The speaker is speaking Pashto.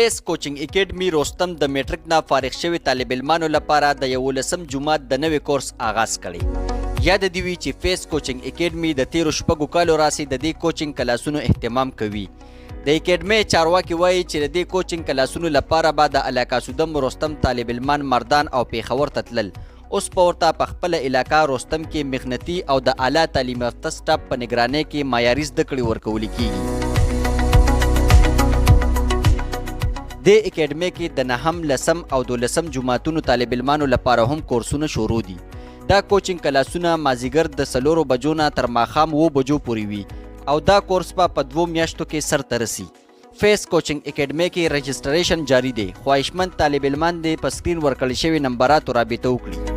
فیس کوچنګ اکیډمي رستم د میټریک نه فارغ شوي طالب علمانو لپاره د 11 جمعات د نوي کورس آغاز کړی. یاد دې وي چې فیس کوچنګ اکیډمي د تیرو شپږو کالو راهیسې د دې کوچنګ کلاسونو اهتمام کوي. د اکیډمي چارواکي وایي چې د دې کوچنګ کلاسونو لپاره به د علاقه سودم رستم طالب علمان مردان او پیښور ته تلل. اوس په ورته په خپله علاقه رستم کې مخنتي او د اعلی تعلیم یافته سټاف په نګرانۍ کې معیاري زده کړې ورکول کیږي. د اکیډمي کې د 9م، 10م او 12م جماعتونو طالب علمانو لپاره هم کورسونه شروع دي. دا کوچنګ کلاسونه مازیګر د 4 بجو نه تر ماښام 7 بجو پورې وي او دا کورس په 2 میاشتو کې سرته رسي. فیس کوچنګ اکیډمي کې رجسټریشن جاری دی. خواهشمند طالب علمان دې په سکرین ورکړل شوي نمبراتو رابطه وکړي.